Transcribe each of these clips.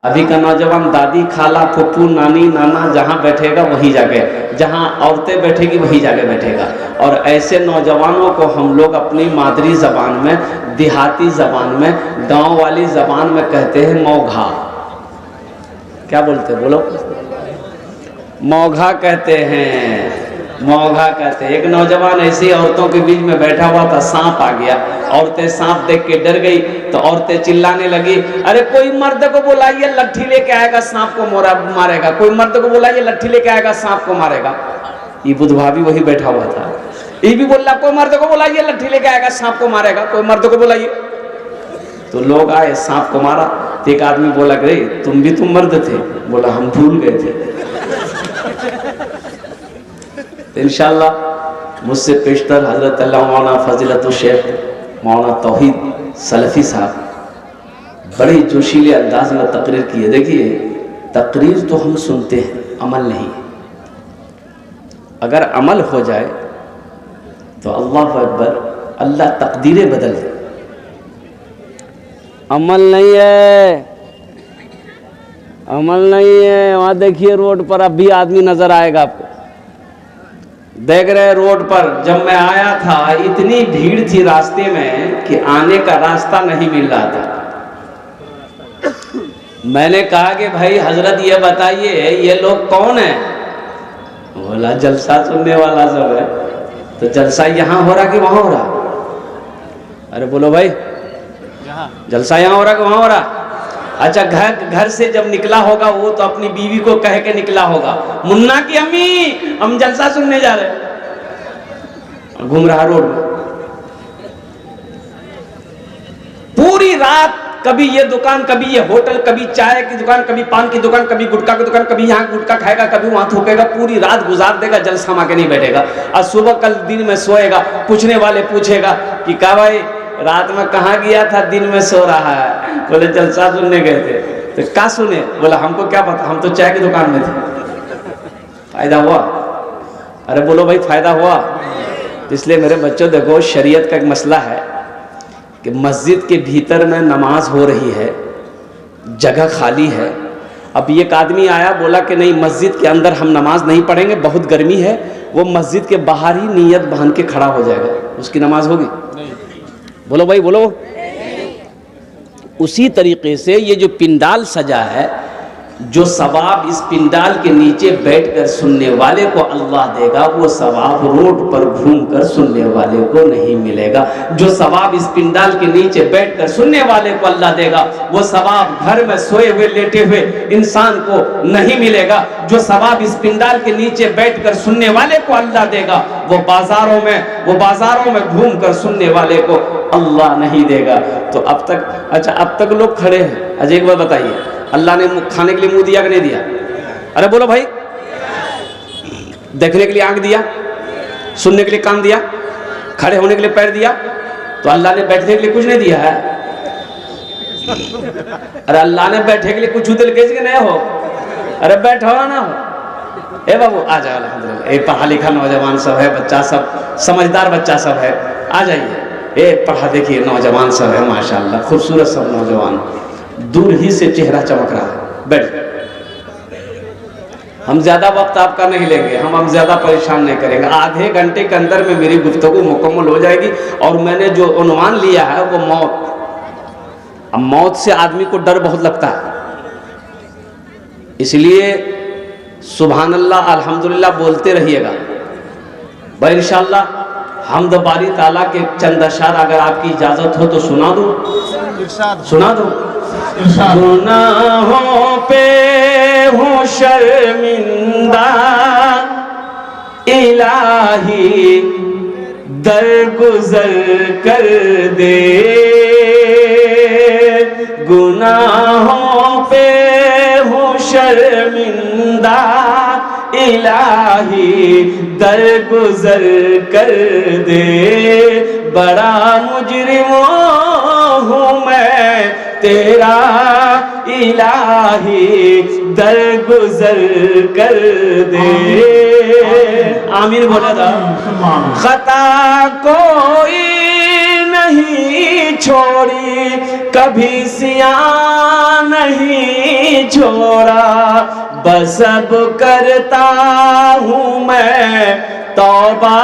अभी का नौजवान दादी खाला फुप्पू नानी नाना जहाँ बैठेगा वही जगह, जहाँ औरतें बैठेगी वही जगह बैठेगा। और ऐसे नौजवानों को हम लोग अपनी मादरी ज़बान में, देहाती ज़बान में, गांव वाली ज़बान में कहते हैं मौघा। क्या बोलते हैं बोलो? मौघा कहते हैं, मौघा कहते हैं। एक नौजवान ऐसी औरतों के बीच में बैठा हुआ था, सांप आ गया। औरतें सांप देख के डर गई तो औरतें चिल्लाने लगी, अरे कोई मर्द को बुलाइए, लट्ठी लेके आएगा, सांप को मारेगा। कोई मर्द को बुलाइए, लट्ठी लेके आएगा, सांप को मारेगा। ये बुधवा भी वही बैठा हुआ था, ये भी बोल रहा कोई मर्द को बुलाइए, लट्ठी लेके आएगा, सांप को मारेगा। कोई मर्द को बुलाइए। तो लोग आए, सांप को मारा। तो एक आदमी बोला कि तुम भी तुम मर्द थे? बोला हम भूल गए थे। तो इंशाअल्लाह मुझसे पेशतर हजरत मौलाना फजीलत शेख मौलाना तौहीद सलफी साहब बड़े जोशीले अंदाज में तकरीर किए। देखिए, तकरीर तो हम सुनते हैं, अमल नहीं। अगर अमल हो जाए तो अल्लाह अकबर, अल्लाह तकदीरें बदल दे। अमल नहीं है, अमल नहीं है। वहाँ देखिए रोड पर अब भी आदमी नजर आएगा आपको। देख रहे रोड पर, जब मैं आया था इतनी भीड़ थी रास्ते में कि आने का रास्ता नहीं मिल रहा था। मैंने कहा कि भाई हजरत ये बताइए ये लोग कौन है? बोला जलसा सुनने वाला सब है। तो जलसा यहाँ हो रहा कि वहाँ हो रहा? अरे बोलो भाई, जलसा यहाँ हो रहा कि वहाँ हो रहा? अच्छा, घर से जब निकला होगा वो तो अपनी बीवी को कह के निकला होगा, मुन्ना की अम्मी हम जलसा सुनने जा रहे। घूम रहा रोड में पूरी रात, कभी ये दुकान, कभी ये होटल, कभी चाय की दुकान, कभी पान की दुकान, कभी गुटखा की दुकान, कभी यहाँ गुटखा खाएगा, कभी वहां थूकेगा। पूरी रात गुजार देगा, जलसा मां के नहीं बैठेगा। और सुबह कल दिन में सोएगा, पूछने वाले पूछेगा कि क्या भाई रात में कहाँ गया था, दिन में सो रहा है? बोले जलसा सुनने गए थे। तो क्या सुने? बोला हमको क्या पता, हम तो चाय की दुकान में थे। फायदा हुआ? अरे बोलो भाई, फायदा हुआ? इसलिए मेरे बच्चों देखो, शरीयत का एक मसला है कि मस्जिद के भीतर में नमाज हो रही है, जगह खाली है। अब एक आदमी आया, बोला कि नहीं मस्जिद के अंदर हम नमाज नहीं पढ़ेंगे, बहुत गर्मी है। वो मस्जिद के बाहर ही नियत बांध के खड़ा हो जाएगा, उसकी नमाज होगी? बोलो भाई बोलो। उसी तरीके से ये जो पिंडाल सजा है, जो सवाब इस पिंडाल के नीचे बैठकर सुनने वाले को अल्लाह देगा, वो सवाब रोड पर घूमकर सुनने वाले को नहीं मिलेगा। जो सवाब इस पिंडाल के नीचे बैठकर सुनने वाले को अल्लाह देगा, वो सवाब घर में सोए हुए लेटे हुए इंसान को नहीं मिलेगा। जो सवाब इस पिंडाल के नीचे बैठकर सुनने वाले को अल्लाह देगा, वो बाजारों में घूमकर सुनने वाले को अल्लाह नहीं देगा। तो अब तक लोग खड़े हैं। अजय एक बात बताइए, अल्लाह ने खाने के लिए मुंह दिया कि नहीं दिया? अरे बोलो भाई। देखने के लिए आंख दिया, सुनने के लिए कान दिया, खड़े होने के लिए पैर दिया, तो अल्लाह ने बैठने के लिए कुछ नहीं दिया है? अरे अल्लाह ने बैठने के लिए कुछ उधर कैसे नहीं हो? अरे बैठो ना हो। ए बाबू आ जाओ, अल्हम्दुलिल्लाह। एक पढ़ा लिखा नौजवान सब है, बच्चा सब समझदार बच्चा सब है, आ जाइए। ए पढ़ा देखिए नौजवान सब है, माशाल्लाह खूबसूरत सब नौजवान, दूर ही से चेहरा चमक रहा है। बैठ, हम ज्यादा वक्त आपका नहीं लेंगे, हम ज्यादा परेशान नहीं करेंगे। आधे घंटे के अंदर में मेरी गुफ्तगू मुकम्मल हो जाएगी। और मैंने जो उन्वान लिया है वो मौत। अब मौत से आदमी को डर बहुत लगता है, इसलिए सुभान अल्लाह अल्हम्दुलिल्लाह बोलते रहिएगा भाई। इंशाअल्लाह हमद बारी ताला के चंद अशार अगर आपकी इजाजत हो तो सुना दूं। गुनाहों पे हूँ शर्मिंदा, इलाही दरगुजर कर दे। गुनाहों पे हूँ शर्मिंदा, इलाही दरगुजर कर दे। बड़ा मुजरिम हूँ मैं तेरा, इलाही दरगुजर कर दे। आमीन बोला था। खता कोई नहीं छोड़ी, कभी सिया नहीं छोड़ा, बस अब करता हूँ मैं तौबा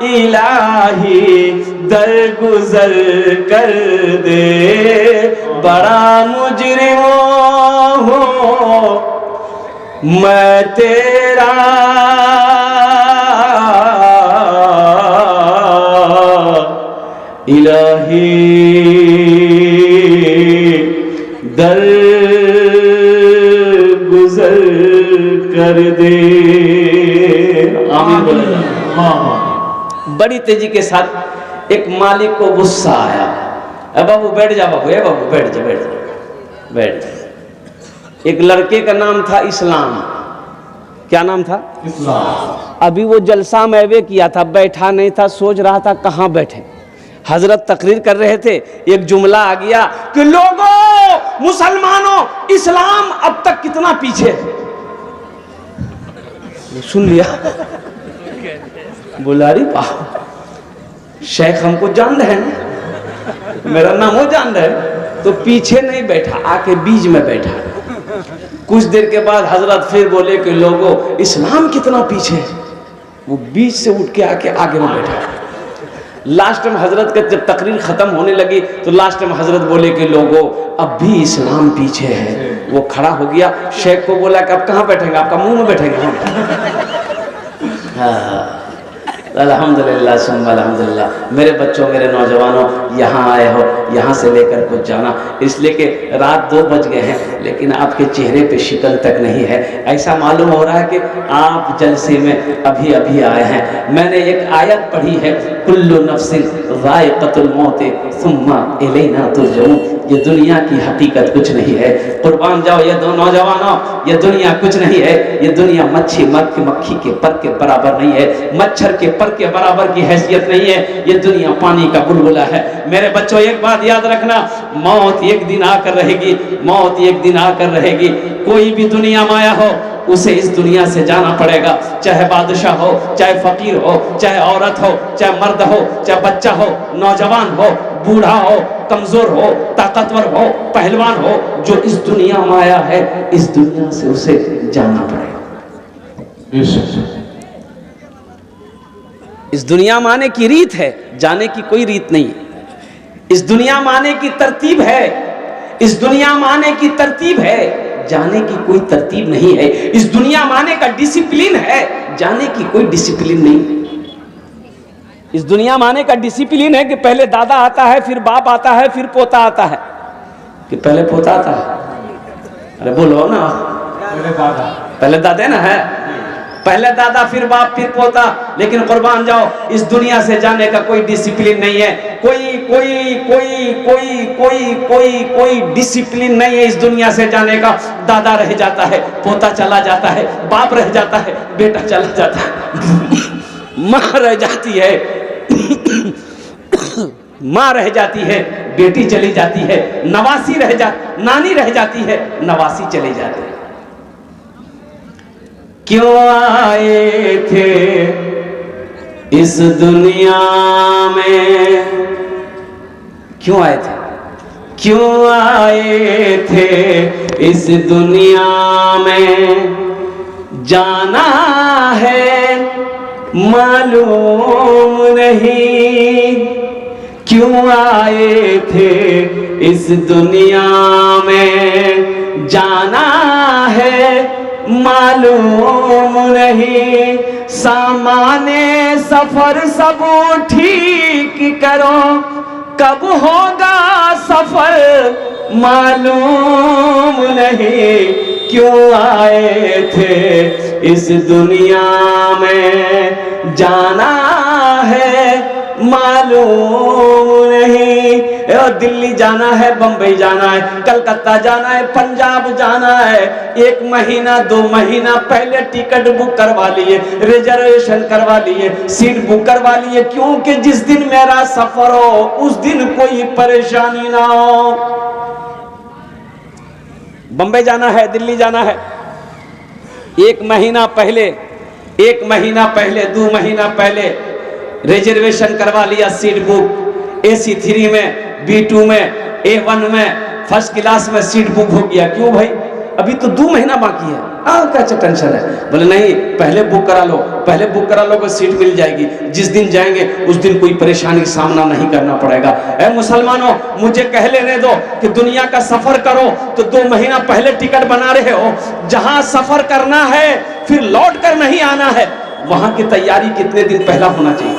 इलाही, दरगुजर कर दे, बड़ा मुजरिम हूँ मैं तेरा, इलाही दर गुजर कर दे। आमीन बोले। बड़ी तेजी के साथ एक मालिक को गुस्सा आया, अब बाबू बैठ जा, बाबू ए बाबू बैठ जा, बैठ जा, बैठ जा। एक लड़के का नाम था इस्लाम। क्या नाम था? इस्लाम। अभी वो जलसा में वे किया था, बैठा नहीं था, सोच रहा था कहाँ बैठे। हजरत तकरीर कर रहे थे, एक जुमला आ गया कि लोगों, मुसलमानों, इस्लाम अब तक कितना पीछे है। सुन लिया, बोला अरे वाह, शेख हमको जान रहे हैं, मेरा नाम वो जान रहे हैं, तो पीछे नहीं बैठा, आके बीच में बैठा। कुछ देर के बाद हजरत फिर बोले कि लोगों, इस्लाम कितना पीछे है। वो बीच से उठ के आके आगे में बैठा। लास्ट में हजरत का जब तकरीर खत्म होने लगी तो लास्ट में हजरत बोले कि लोगों, अब भी इस्लाम पीछे है। वो खड़ा हो गया, शेख को बोला कि आप कहाँ बैठेंगे, आपका मुंह में बैठेंगे। हाँ, अल्हम्दुलिल्लाह सुम्मा अल्हम्दुलिल्लाह। मेरे बच्चों, मेरे नौजवानों, यहाँ आए हो, यहाँ से लेकर कुछ जाना, इसलिए कि रात 2 बज गए हैं, लेकिन आपके चेहरे पे शिकन तक नहीं है। ऐसा मालूम हो रहा है कि आप जलसे में अभी अभी आए हैं। मैंने एक आयत पढ़ी है, कुल्लु नफ्सिन ज़ाइक़तुल मौत सुम्मा इलैना तुरजऊन। ये दुनिया की हकीकत कुछ नहीं है। कुर्बान जाओ ये दो नौजवानों, ये दुनिया कुछ नहीं है। ये दुनिया मच्छी मक्खी के पर के बराबर नहीं है, मच्छर के पर के बराबर की हैसियत नहीं है। ये दुनिया पानी का बुलबुला है। मेरे बच्चों, एक बात याद रखना, मौत एक दिन आकर रहेगी, मौत एक दिन आकर रहेगी। कोई भी दुनिया में आया हो, उसे इस दुनिया से जाना पड़ेगा, चाहे बादशाह हो, चाहे फकीर हो, चाहे औरत हो, चाहे मर्द हो, चाहे बच्चा हो, नौजवान हो, बूढ़ा हो, कमजोर हो, ताकतवर हो, पहलवान हो, जो इस दुनिया में आया है, इस दुनिया से उसे जाना पड़ेगा। इस दुनिया में आने की रीत है, जाने की कोई रीत नहीं है। इस दुनिया में आने की तरतीब है, इस दुनिया में आने की तरतीब है, जाने की कोई तरतीब नहीं है। इस दुनिया में आने का डिसिप्लिन है, जाने की कोई डिसिप्लिन नहीं। इस दुनिया में आने का डिसिप्लिन है कि पहले दादा आता है, फिर बाप आता है, फिर पोता आता है, कि पहले पोता आता है। अरे बोलो ना, पहले दादा ना है, पहले दादा फिर बाप फिर पोता। लेकिन कुर्बान जाओ, इस दुनिया से जाने का कोई डिसिप्लिन नहीं है। कोई कोई कोई कोई कोई कोई कोई डिसिप्लिन नहीं है इस दुनिया से जाने का। दादा रह जाता है, पोता चला जाता है, बाप रह जाता है, बेटा चला जाता है, माँ रह जाती है, माँ रह जाती है, बेटी चली जाती है, नानी रह जाती है, नवासी चली जाती है। क्यों आए थे इस दुनिया में, क्यों आए थे, क्यों आए थे इस दुनिया में, जाना है मालूम नहीं। क्यों आए थे इस दुनिया में, जाना है मालूम नहीं। सामाने सफर सब ठीक करो, कब होगा सफर मालूम नहीं। क्यों आए थे इस दुनिया में, जाना है मालूम नहीं। दिल्ली जाना है, बंबई जाना है, कलकत्ता जाना है, पंजाब जाना है, 1 महीना 2 महीना पहले टिकट बुक करवा लिए, रिजर्वेशन करवा लिए, सीट बुक करवा लिए, क्योंकि जिस दिन मेरा सफर हो उस दिन कोई परेशानी ना हो। बंबई जाना है, दिल्ली जाना है, 1 महीना पहले, 1 महीना पहले, 2 महीना पहले रिजर्वेशन करवा लिया, सीट बुक, AC 3 में, B2 में, A1 में, फर्स्ट क्लास में सीट बुक हो गया। क्यों भाई? अभी तो 2 महीना बाकी है। क्या टेंशन है? बोले नहीं, पहले बुक करा लो, पहले बुक करा लो कि सीट मिल जाएगी, जिस दिन जाएंगे उस दिन कोई परेशानी का सामना नहीं करना पड़ेगा। ऐ मुसलमानों, मुझे कह लेने दो कि दुनिया का सफर करो तो 2 महीना पहले टिकट बना रहे हो। जहां सफर करना है फिर लौट कर नहीं आना है, वहां की तैयारी कितने दिन पहला होना चाहिए?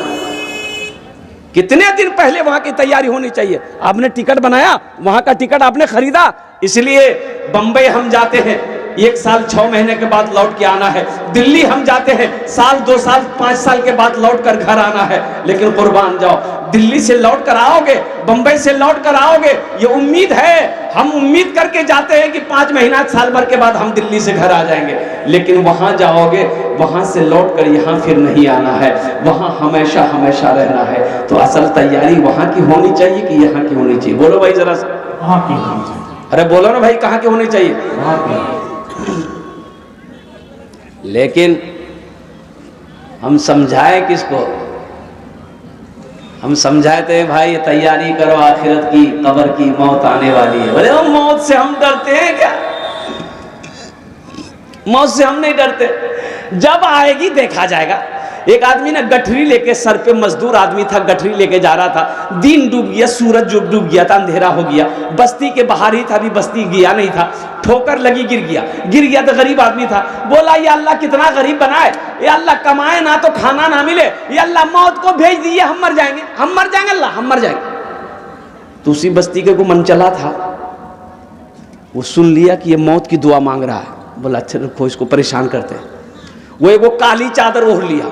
कितने दिन पहले वहां की तैयारी होनी चाहिए? आपने टिकट बनाया, वहां का टिकट आपने खरीदा, इसलिए बंबई हम जाते हैं 1 साल 6 महीने के बाद लौट के आना है। दिल्ली हम जाते हैं 1 साल 2 साल 5 साल के बाद लौट कर घर आना है। लेकिन कुर्बान जाओ, दिल्ली से लौट कर आओगे, बंबई से लौट कर आओगे, ये उम्मीद है, हम उम्मीद करके जाते हैं कि 5 महीना साल भर के बाद हम दिल्ली से घर आ जाएंगे। लेकिन वहां जाओगे, वहां से लौट कर यहाँ फिर नहीं आना है, वहां हमेशा हमेशा रहना है। तो असल तैयारी वहां की होनी चाहिए कि यहाँ की होनी चाहिए? बोलो भाई जरा सा। वहाँ की होनी चाहिए। अरे बोलो ना भाई, कहाँ की होनी चाहिए? वहाँ की। लेकिन हम समझाए किसको? हम समझाते हैं भाई तैयारी करो आखिरत की, कब्र की, मौत आने वाली है। बोले मौत से हम डरते हैं क्या? मौत से हम नहीं डरते, जब आएगी देखा जाएगा। एक आदमी ना गठरी लेके, सर पे मजदूर आदमी था, गठरी लेके जा रहा था, दिन डूब गया, सूरज डूब गया था, अंधेरा हो गया, बस्ती के बाहर ही था, अभी बस्ती गया नहीं था, ठोकर लगी, गिर गया तो गरीब आदमी था। बोला या अल्लाह कितना गरीब बनाए, या अल्लाह कमाए ना तो खाना ना मिले, या अल्लाह मौत को भेज दिए, हम मर जाएंगे अल्लाह, हम मर जाएंगे। तो उसी बस्ती के को मन चला था, वो सुन लिया कि ये मौत की दुआ मांग रहा है। बोला अच्छा रुको, इसको परेशान करते हैं। वो एक काली चादर ओढ़ लिया,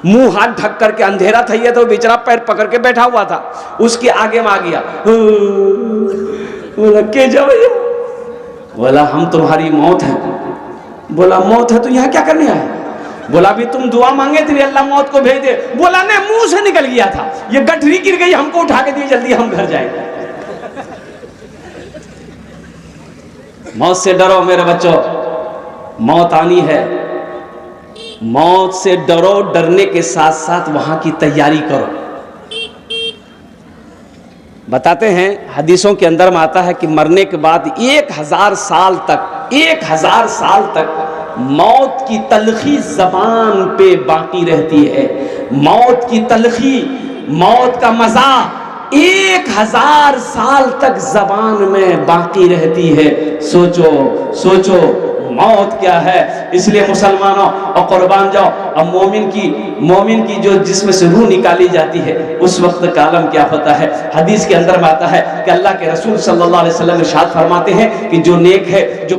मुंह हाथ ढक करके, अंधेरा था ये तो बेचारा पैर पकड़ के बैठा हुआ था, उसके आगे में आ गया। बोला के जा भैया? बोला हम तुम्हारी मौत है। बोला मौत है तो यहाँ क्या करने आए? बोला भी तुम दुआ मांगे थे अल्लाह मौत को भेज दे। बोला नहीं, मुंह से निकल गया था, ये गठरी गिर गई, हमको उठा के दिए, जल्दी हम घर जाएंगे। मौत से डरो मेरे बच्चों, मौत आनी है। मौत से डरो, डरने के साथ साथ वहां की तैयारी करो। बताते हैं हदीसों के अंदर में आता है कि मरने के बाद 1000 साल तक मौत की तलखी जबान पे बाकी रहती है। मौत की तलखी, मौत का मजा 1000 साल तक जबान में बाकी रहती है। सोचो मौत क्या है। इसलिए मुसलमानों और कुर्बान जाओ, अब मोमिन की जो जिस्म से रूह निकाली जाती है, उस वक्त का आलम क्या होता है। हदीस के अंदर में आता है कि अल्लाह के रसूल सल्लल्लाहु अलैहि वसल्लम इरशाद फरमाते हैं कि जो नेक है, जो